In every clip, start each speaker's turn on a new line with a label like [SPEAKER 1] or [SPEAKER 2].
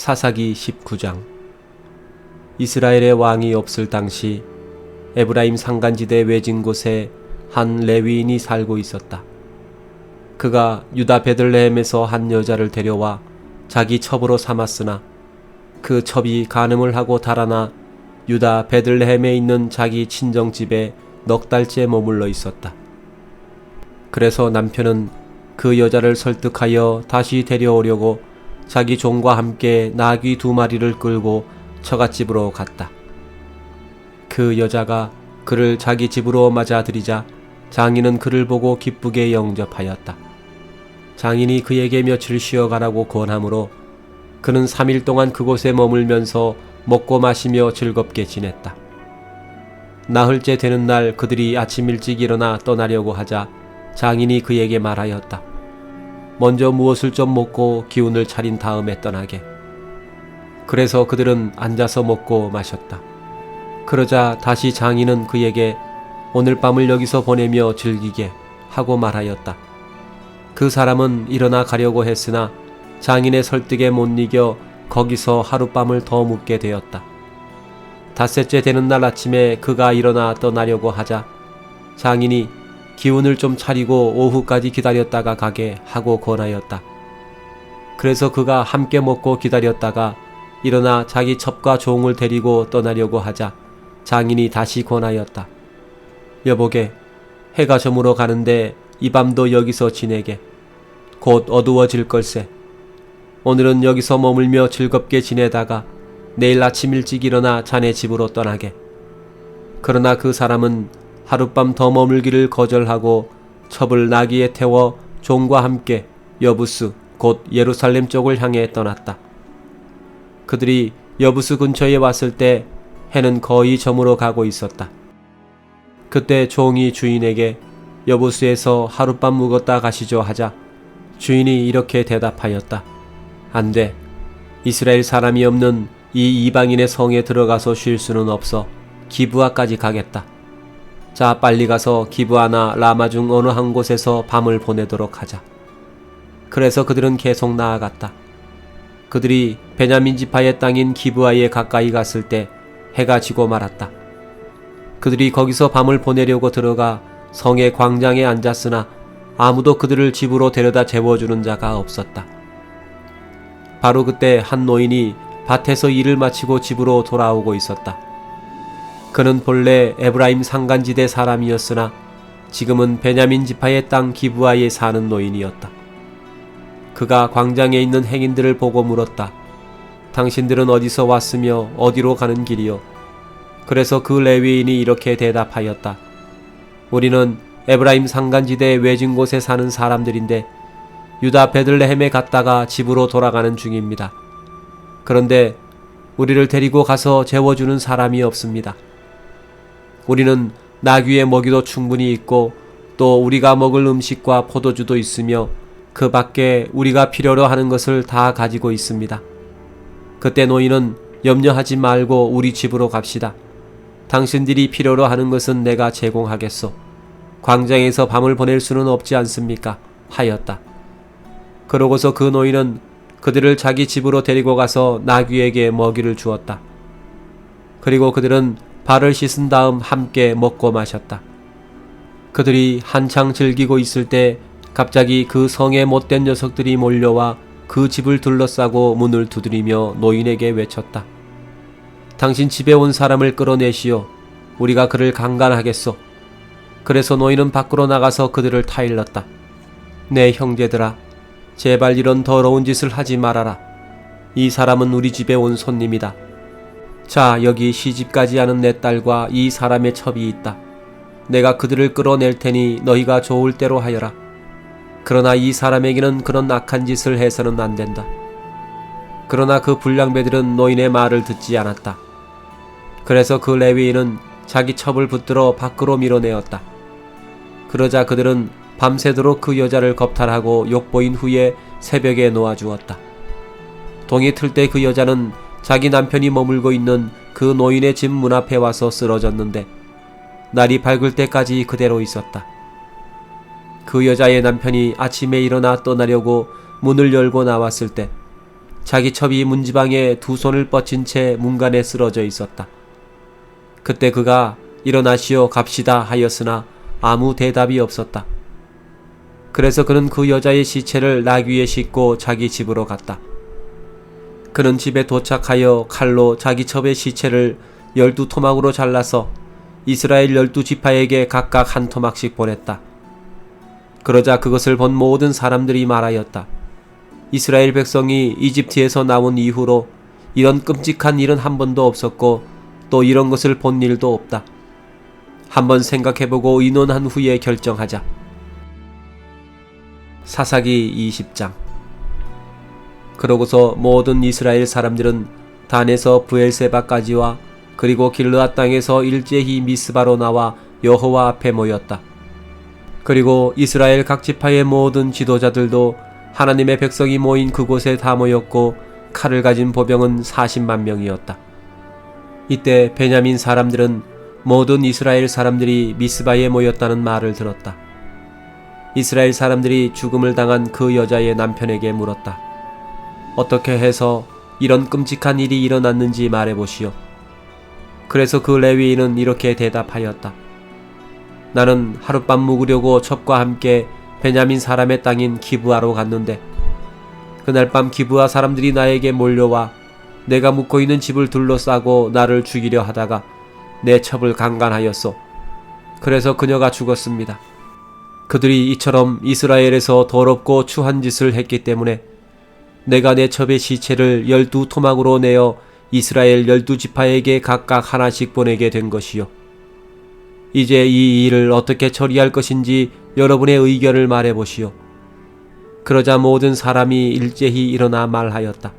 [SPEAKER 1] 사사기 19장. 이스라엘의 왕이 없을 당시 에브라임 산간지대 외진 곳에 한 레위인이 살고 있었다. 그가 유다 베들레헴에서 한 여자를 데려와 자기 첩으로 삼았으나 그 첩이 간음을 하고 달아나 유다 베들레헴에 있는 자기 친정집에 넉 달째 머물러 있었다. 그래서 남편은 그 여자를 설득하여 다시 데려오려고 자기 종과 함께 나귀 2마리를 끌고 처갓집으로 갔다. 그 여자가 그를 자기 집으로 맞아들이자 장인은 그를 보고 기쁘게 영접하였다. 장인이 그에게 며칠 쉬어가라고 권하므로 그는 3일 동안 그곳에 머물면서 먹고 마시며 즐겁게 지냈다. 나흘째 되는 날 그들이 아침 일찍 일어나 떠나려고 하자 장인이 그에게 말하였다. 먼저 무엇을 좀 먹고 기운을 차린 다음에 떠나게. 그래서 그들은 앉아서 먹고 마셨다. 그러자 다시 장인은 그에게 오늘 밤을 여기서 보내며 즐기게 하고 말하였다. 그 사람은 일어나 가려고 했으나 장인의 설득에 못 이겨 거기서 하룻밤을 더 묵게 되었다. 닷새째 되는 날 아침에 그가 일어나 떠나려고 하자 장인이 기운을 좀 차리고 오후까지 기다렸다가 가게 하고 권하였다. 그래서 그가 함께 먹고 기다렸다가 일어나 자기 첩과 종을 데리고 떠나려고 하자 장인이 다시 권하였다. 여보게, 해가 저물어 가는데 이 밤도 여기서 지내게. 곧 어두워질 걸세. 오늘은 여기서 머물며 즐겁게 지내다가 내일 아침 일찍 일어나 자네 집으로 떠나게. 그러나 그 사람은 하룻밤 더 머물기를 거절하고 첩을 나귀에 태워 종과 함께 여부스 곧 예루살렘 쪽을 향해 떠났다. 그들이 여부스 근처에 왔을 때 해는 거의 저물어 가고 있었다. 그때 종이 주인에게 여부스에서 하룻밤 묵었다 가시죠 하자 주인이 이렇게 대답하였다. 안 돼. 이스라엘 사람이 없는 이 이방인의 성에 들어가서 쉴 수는 없어. 기브아까지 가겠다. 자, 빨리 가서 기브아나 라마 중 어느 한 곳에서 밤을 보내도록 하자. 그래서 그들은 계속 나아갔다. 그들이 베냐민 지파의 땅인 기브아에 가까이 갔을 때 해가 지고 말았다. 그들이 거기서 밤을 보내려고 들어가 성의 광장에 앉았으나 아무도 그들을 집으로 데려다 재워주는 자가 없었다. 바로 그때 한 노인이 밭에서 일을 마치고 집으로 돌아오고 있었다. 그는 본래 에브라임 산간지대 사람이었으나 지금은 베냐민 지파의 땅 기브아에 사는 노인이었다. 그가 광장에 있는 행인들을 보고 물었다. 당신들은 어디서 왔으며 어디로 가는 길이요? 그래서 그 레위인이 이렇게 대답하였다. 우리는 에브라임 산간지대 외진 곳에 사는 사람들인데 유다 베들레헴에 갔다가 집으로 돌아가는 중입니다. 그런데 우리를 데리고 가서 재워주는 사람이 없습니다. 우리는 나귀의 먹이도 충분히 있고 또 우리가 먹을 음식과 포도주도 있으며 그 밖에 우리가 필요로 하는 것을 다 가지고 있습니다. 그때 노인은 염려하지 말고 우리 집으로 갑시다. 당신들이 필요로 하는 것은 내가 제공하겠소. 광장에서 밤을 보낼 수는 없지 않습니까? 하였다. 그러고서 그 노인은 그들을 자기 집으로 데리고 가서 나귀에게 먹이를 주었다. 그리고 그들은 발을 씻은 다음 함께 먹고 마셨다. 그들이 한창 즐기고 있을 때 갑자기 그 성의 못된 녀석들이 몰려와 그 집을 둘러싸고 문을 두드리며 노인에게 외쳤다. 당신 집에 온 사람을 끌어내시오. 우리가 그를 강간하겠소. 그래서 노인은 밖으로 나가서 그들을 타일렀다. 내 형제들아, 제발 이런 더러운 짓을 하지 말아라. 이 사람은 우리 집에 온 손님이다. 자, 여기 시집가지 않은 내 딸과 이 사람의 첩이 있다. 내가 그들을 끌어낼 테니 너희가 좋을 대로 하여라. 그러나 이 사람에게는 그런 악한 짓을 해서는 안 된다. 그러나 그 불량배들은 노인의 말을 듣지 않았다. 그래서 그 레위인은 자기 첩을 붙들어 밖으로 밀어내었다. 그러자 그들은 밤새도록 그 여자를 겁탈하고 욕보인 후에 새벽에 놓아주었다. 동이 틀 때 그 여자는 자기 남편이 머물고 있는 그 노인의 집 문 앞에 와서 쓰러졌는데 날이 밝을 때까지 그대로 있었다. 그 여자의 남편이 아침에 일어나 떠나려고 문을 열고 나왔을 때 자기 첩이 문지방에 두 손을 뻗친 채 문간에 쓰러져 있었다. 그때 그가 일어나시오 갑시다 하였으나 아무 대답이 없었다. 그래서 그는 그 여자의 시체를 나귀에 싣고 자기 집으로 갔다. 그는 집에 도착하여 칼로 자기 첩의 시체를 12토막으로 잘라서 이스라엘 12지파에게 각각 한 토막씩 보냈다. 그러자 그것을 본 모든 사람들이 말하였다. 이스라엘 백성이 이집트에서 나온 이후로 이런 끔찍한 일은 한 번도 없었고 또 이런 것을 본 일도 없다. 한번 생각해보고 의논한 후에 결정하자. 사사기 20장. 그러고서 모든 이스라엘 사람들은 단에서 브엘세바까지와 그리고 길르앗 땅에서 일제히 미스바로 나와 여호와 앞에 모였다. 그리고 이스라엘 각 지파의 모든 지도자들도 하나님의 백성이 모인 그곳에 다 모였고 칼을 가진 보병은 40만 명이었다. 이때 베냐민 사람들은 모든 이스라엘 사람들이 미스바에 모였다는 말을 들었다. 이스라엘 사람들이 죽음을 당한 그 여자의 남편에게 물었다. 어떻게 해서 이런 끔찍한 일이 일어났는지 말해보시오. 그래서 그 레위인은 이렇게 대답하였다. 나는 하룻밤 묵으려고 첩과 함께 베냐민 사람의 땅인 기브아로 갔는데 그날 밤 기브아 사람들이 나에게 몰려와 내가 묵고 있는 집을 둘러싸고 나를 죽이려 하다가 내 첩을 강간하였소. 그래서 그녀가 죽었습니다. 그들이 이처럼 이스라엘에서 더럽고 추한 짓을 했기 때문에 내가 내 첩의 시체를 12토막으로 내어 이스라엘 12지파에게 각각 하나씩 보내게 된 것이요. 이제 이 일을 어떻게 처리할 것인지 여러분의 의견을 말해보시오. 그러자 모든 사람이 일제히 일어나 말하였다.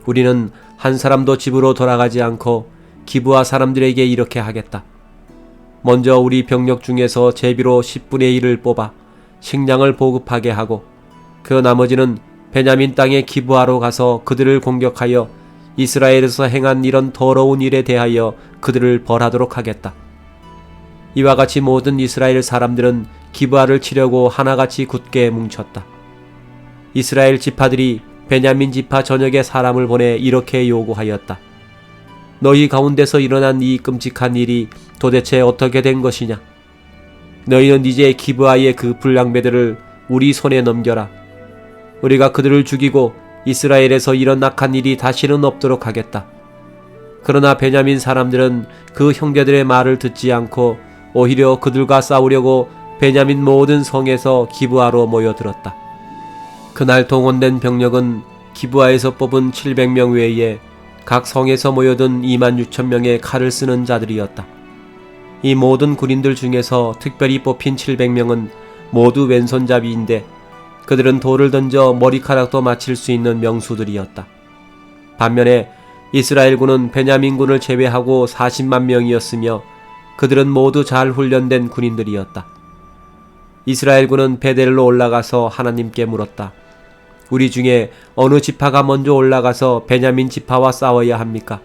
[SPEAKER 1] 우리는 한 사람도 집으로 돌아가지 않고 기브아 사람들에게 이렇게 하겠다. 먼저 우리 병력 중에서 제비로 10분의 1을 뽑아 식량을 보급하게 하고 그 나머지는 베냐민 땅의 기브아로 가서 그들을 공격하여 이스라엘에서 행한 이런 더러운 일에 대하여 그들을 벌하도록 하겠다. 이와 같이 모든 이스라엘 사람들은 기브아를 치려고 하나같이 굳게 뭉쳤다. 이스라엘 지파들이 베냐민 지파 전역의 사람을 보내 이렇게 요구하였다. 너희 가운데서 일어난 이 끔찍한 일이 도대체 어떻게 된 것이냐? 너희는 이제 기브아의 그 불량배들을 우리 손에 넘겨라. 우리가 그들을 죽이고 이스라엘에서 이런 악한 일이 다시는 없도록 하겠다. 그러나 베냐민 사람들은 그 형제들의 말을 듣지 않고 오히려 그들과 싸우려고 베냐민 모든 성에서 기브아로 모여들었다. 그날 동원된 병력은 기브아에서 뽑은 700명 외에 각 성에서 모여든 26,000명의 칼을 쓰는 자들이었다. 이 모든 군인들 중에서 특별히 뽑힌 700명은 모두 왼손잡이인데 그들은 돌을 던져 머리카락도 맞힐 수 있는 명수들이었다. 반면에 이스라엘군은 베냐민군을 제외하고 40만 명이었으며 그들은 모두 잘 훈련된 군인들이었다. 이스라엘군은 베델로 올라가서 하나님께 물었다. 우리 중에 어느 지파가 먼저 올라가서 베냐민 지파와 싸워야 합니까?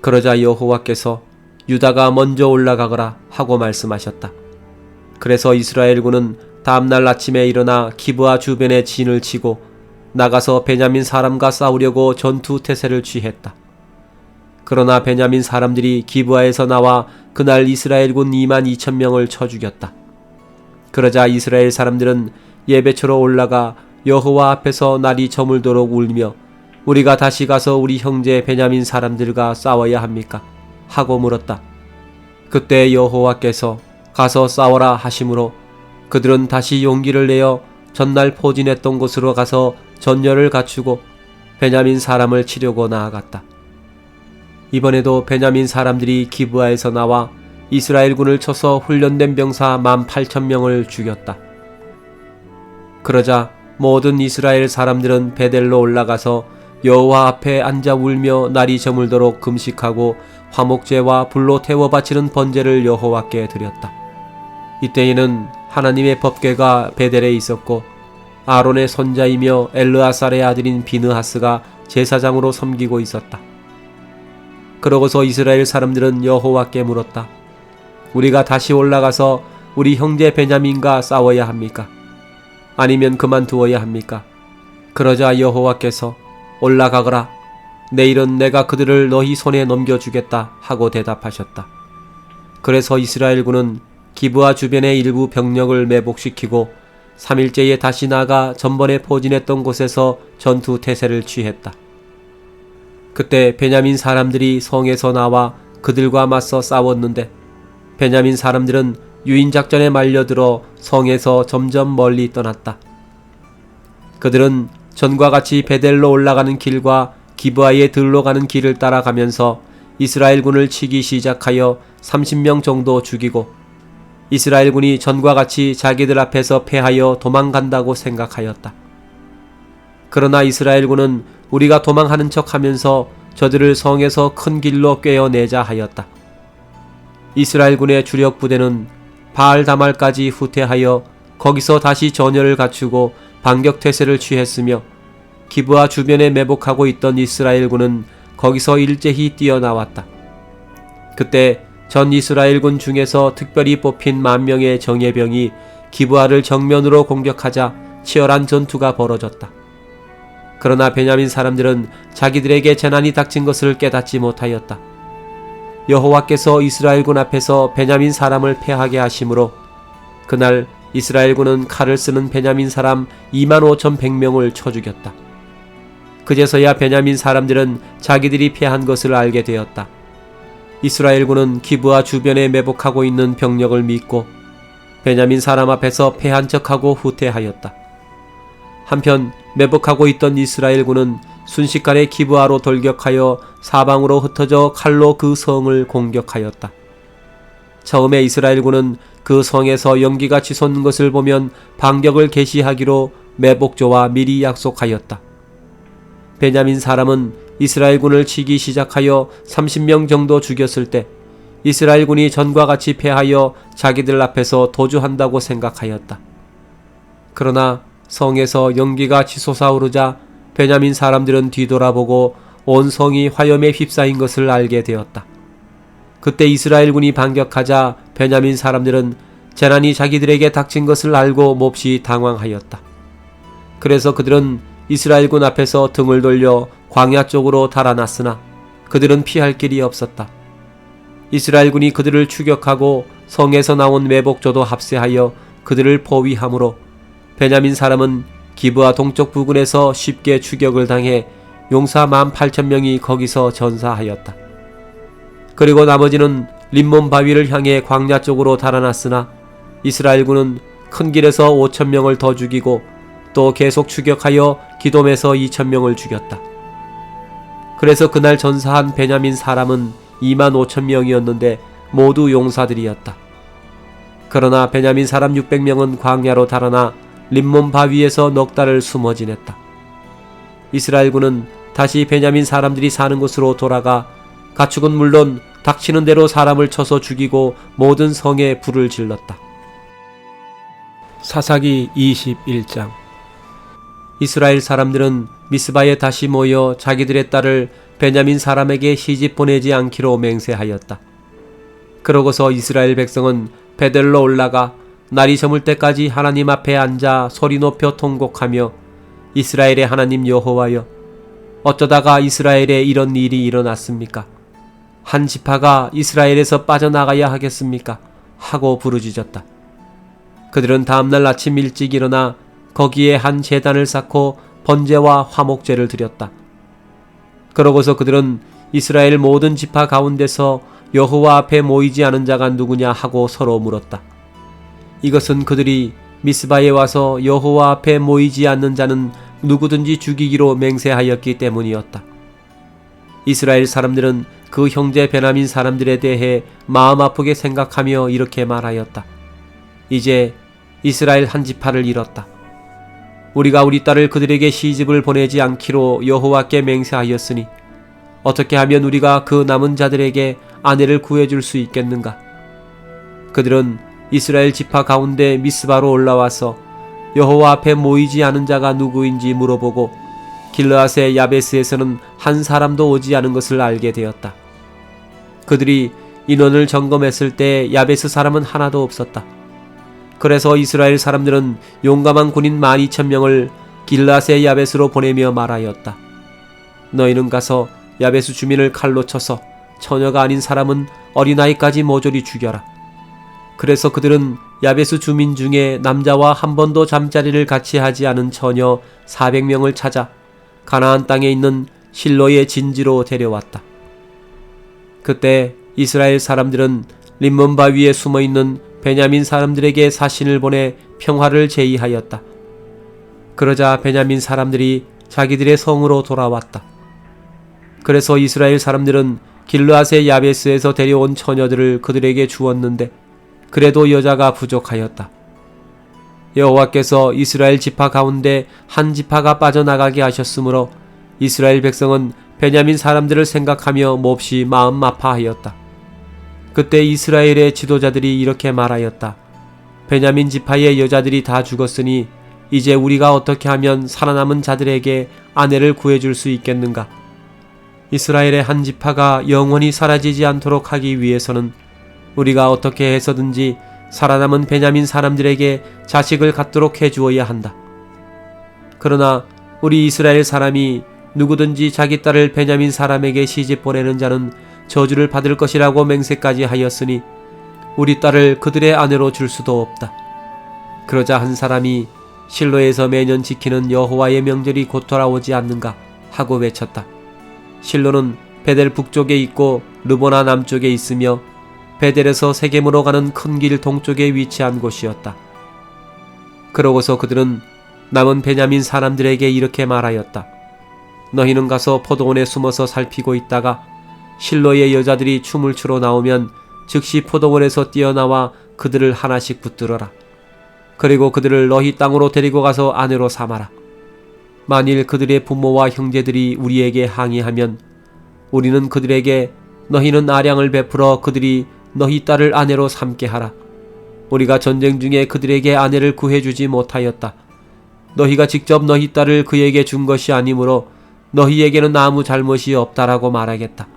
[SPEAKER 1] 그러자 여호와께서 유다가 먼저 올라가거라 하고 말씀하셨다. 그래서 이스라엘군은 다음날 아침에 일어나 기브아 주변에 진을 치고 나가서 베냐민 사람과 싸우려고 전투 태세를 취했다. 그러나 베냐민 사람들이 기브아에서 나와 그날 이스라엘군 22,000명을 쳐 죽였다. 그러자 이스라엘 사람들은 예배처로 올라가 여호와 앞에서 날이 저물도록 울며 우리가 다시 가서 우리 형제 베냐민 사람들과 싸워야 합니까? 하고 물었다. 그때 여호와께서 가서 싸워라 하심으로 그들은 다시 용기를 내어 전날 포진했던 곳으로 가서 전열을 갖추고 베냐민 사람을 치려고 나아갔다. 이번에도 베냐민 사람들이 기브아에서 나와 이스라엘군을 쳐서 훈련된 병사 18,000명을 죽였다. 그러자 모든 이스라엘 사람들은 베델로 올라가서 여호와 앞에 앉아 울며 날이 저물도록 금식하고 화목제와 불로 태워 바치는 번제를 여호와께 드렸다. 이때에는 하나님의 법궤가 베델에 있었고 아론의 손자이며 엘르아살의 아들인 비느하스가 제사장으로 섬기고 있었다. 그러고서 이스라엘 사람들은 여호와께 물었다. 우리가 다시 올라가서 우리 형제 베냐민과 싸워야 합니까? 아니면 그만두어야 합니까? 그러자 여호와께서 올라가거라. 내일은 내가 그들을 너희 손에 넘겨주겠다 하고 대답하셨다. 그래서 이스라엘군은 기브아 주변의 일부 병력을 매복시키고 3일째에 다시 나가 전번에 포진했던 곳에서 전투 태세를 취했다. 그때 베냐민 사람들이 성에서 나와 그들과 맞서 싸웠는데 베냐민 사람들은 유인작전에 말려들어 성에서 점점 멀리 떠났다. 그들은 전과 같이 베델로 올라가는 길과 기브아의 들로 가는 길을 따라가면서 이스라엘군을 치기 시작하여 30명 정도 죽이고 이스라엘군이 전과 같이 자기들 앞에서 패하여 도망간다고 생각하였다. 그러나 이스라엘군은 우리가 도망하는 척하면서 저들을 성에서 큰 길로 꿰어내자 하였다. 이스라엘군의 주력 부대는 바알다말까지 후퇴하여 거기서 다시 전열을 갖추고 반격태세를 취했으며 기브아 주변에 매복하고 있던 이스라엘군은 거기서 일제히 뛰어나왔다. 그때 전 이스라엘군 중에서 특별히 뽑힌 10,000명의 정예병이 기브아를 정면으로 공격하자 치열한 전투가 벌어졌다. 그러나 베냐민 사람들은 자기들에게 재난이 닥친 것을 깨닫지 못하였다. 여호와께서 이스라엘군 앞에서 베냐민 사람을 패하게 하심으로 그날 이스라엘군은 칼을 쓰는 베냐민 사람 25,100명을 쳐 죽였다. 그제서야 베냐민 사람들은 자기들이 패한 것을 알게 되었다. 이스라엘군은 기브아 주변에 매복하고 있는 병력을 믿고 베냐민 사람 앞에서 패한 척하고 후퇴하였다. 한편 매복하고 있던 이스라엘군은 순식간에 기브아로 돌격하여 사방으로 흩어져 칼로 그 성을 공격하였다. 처음에 이스라엘군은 그 성에서 연기가 치솟는 것을 보면 반격을 개시하기로 매복조와 미리 약속하였다. 베냐민 사람은 이스라엘군을 치기 시작하여 30명 정도 죽였을 때 이스라엘군이 전과 같이 패하여 자기들 앞에서 도주한다고 생각하였다. 그러나 성에서 연기가 치솟아 오르자 베냐민 사람들은 뒤돌아보고 온 성이 화염에 휩싸인 것을 알게 되었다. 그때 이스라엘군이 반격하자 베냐민 사람들은 재난이 자기들에게 닥친 것을 알고 몹시 당황하였다. 그래서 그들은 이스라엘군 앞에서 등을 돌려 광야 쪽으로 달아났으나 그들은 피할 길이 없었다. 이스라엘군이 그들을 추격하고 성에서 나온 매복조도 합세하여 그들을 포위함으로 베냐민 사람은 기브아 동쪽 부근에서 쉽게 추격을 당해 용사 18,000명이 거기서 전사하였다. 그리고 나머지는 림몬 바위를 향해 광야 쪽으로 달아났으나 이스라엘군은 큰 길에서 5,000명을 더 죽이고 또 계속 추격하여 기돔에서 2,000명을 죽였다. 그래서 그날 전사한 베냐민 사람은 25,000명이었는데 모두 용사들이었다. 그러나 베냐민 사람 600명은 광야로 달아나 림몬 바위에서 넉 달을 숨어 지냈다. 이스라엘군은 다시 베냐민 사람들이 사는 곳으로 돌아가 가축은 물론 닥치는 대로 사람을 쳐서 죽이고 모든 성에 불을 질렀다. 사사기 21장. 이스라엘 사람들은 미스바에 다시 모여 자기들의 딸을 베냐민 사람에게 시집 보내지 않기로 맹세하였다. 그러고서 이스라엘 백성은 베델로 올라가 날이 저물 때까지 하나님 앞에 앉아 소리 높여 통곡하며 이스라엘의 하나님 여호와여, 어쩌다가 이스라엘에 이런 일이 일어났습니까? 한 지파가 이스라엘에서 빠져나가야 하겠습니까? 하고 부르짖었다. 그들은 다음날 아침 일찍 일어나 거기에 한 제단을 쌓고 번제와 화목제를 드렸다. 그러고서 그들은 이스라엘 모든 지파 가운데서 여호와 앞에 모이지 않은 자가 누구냐 하고 서로 물었다. 이것은 그들이 미스바에 와서 여호와 앞에 모이지 않는 자는 누구든지 죽이기로 맹세하였기 때문이었다. 이스라엘 사람들은 그 형제 베냐민 사람들에 대해 마음 아프게 생각하며 이렇게 말하였다. 이제 이스라엘 한 지파를 잃었다. 우리가 우리 딸을 그들에게 시집을 보내지 않기로 여호와께 맹세하였으니 어떻게 하면 우리가 그 남은 자들에게 아내를 구해줄 수 있겠는가? 그들은 이스라엘 지파 가운데 미스바로 올라와서 여호와 앞에 모이지 않은 자가 누구인지 물어보고 길르앗의 야베스에서는 한 사람도 오지 않은 것을 알게 되었다. 그들이 인원을 점검했을 때 야베스 사람은 하나도 없었다. 그래서 이스라엘 사람들은 용감한 군인 12,000명을 길르앗의 야베스로 보내며 말하였다. 너희는 가서 야베스 주민을 칼로 쳐서 처녀가 아닌 사람은 어린아이까지 모조리 죽여라. 그래서 그들은 야베스 주민 중에 남자와 한 번도 잠자리를 같이 하지 않은 처녀 400명을 찾아 가나안 땅에 있는 실로의 진지로 데려왔다. 그때 이스라엘 사람들은 림몬 바위에 숨어있는 베냐민 사람들에게 사신을 보내 평화를 제의하였다. 그러자 베냐민 사람들이 자기들의 성으로 돌아왔다. 그래서 이스라엘 사람들은 길르앗의 야베스에서 데려온 처녀들을 그들에게 주었는데 그래도 여자가 부족하였다. 여호와께서 이스라엘 지파 가운데 한 지파가 빠져나가게 하셨으므로 이스라엘 백성은 베냐민 사람들을 생각하며 몹시 마음 아파하였다. 그때 이스라엘의 지도자들이 이렇게 말하였다. 베냐민 지파의 여자들이 다 죽었으니 이제 우리가 어떻게 하면 살아남은 자들에게 아내를 구해줄 수 있겠는가? 이스라엘의 한 지파가 영원히 사라지지 않도록 하기 위해서는 우리가 어떻게 해서든지 살아남은 베냐민 사람들에게 자식을 갖도록 해주어야 한다. 그러나 우리 이스라엘 사람이 누구든지 자기 딸을 베냐민 사람에게 시집 보내는 자는 저주를 받을 것이라고 맹세까지 하였으니 우리 딸을 그들의 아내로 줄 수도 없다. 그러자 한 사람이 실로에서 매년 지키는 여호와의 명절이 곧 돌아오지 않는가 하고 외쳤다. 실로는 베델 북쪽에 있고 르보나 남쪽에 있으며 베델에서 세겜으로 가는 큰 길 동쪽에 위치한 곳이었다. 그러고서 그들은 남은 베냐민 사람들에게 이렇게 말하였다. 너희는 가서 포도원에 숨어서 살피고 있다가 실로의 여자들이 춤을 추러 나오면 즉시 포도원에서 뛰어나와 그들을 하나씩 붙들어라. 그리고 그들을 너희 땅으로 데리고 가서 아내로 삼아라. 만일 그들의 부모와 형제들이 우리에게 항의하면 우리는 그들에게 너희는 아량을 베풀어 그들이 너희 딸을 아내로 삼게 하라. 우리가 전쟁 중에 그들에게 아내를 구해주지 못하였다. 너희가 직접 너희 딸을 그에게 준 것이 아니므로 너희에게는 아무 잘못이 없다라고 말하겠다.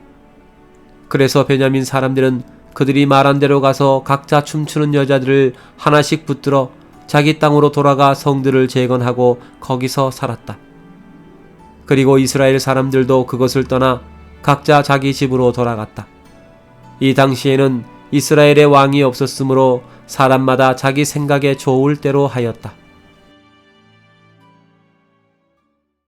[SPEAKER 1] 그래서 베냐민 사람들은 그들이 말한 대로 가서 각자 춤추는 여자들을 하나씩 붙들어 자기 땅으로 돌아가 성들을 재건하고 거기서 살았다. 그리고 이스라엘 사람들도 그것을 떠나 각자 자기 집으로 돌아갔다. 이 당시에는 이스라엘의 왕이 없었으므로 사람마다 자기 생각에 좋을 대로 하였다.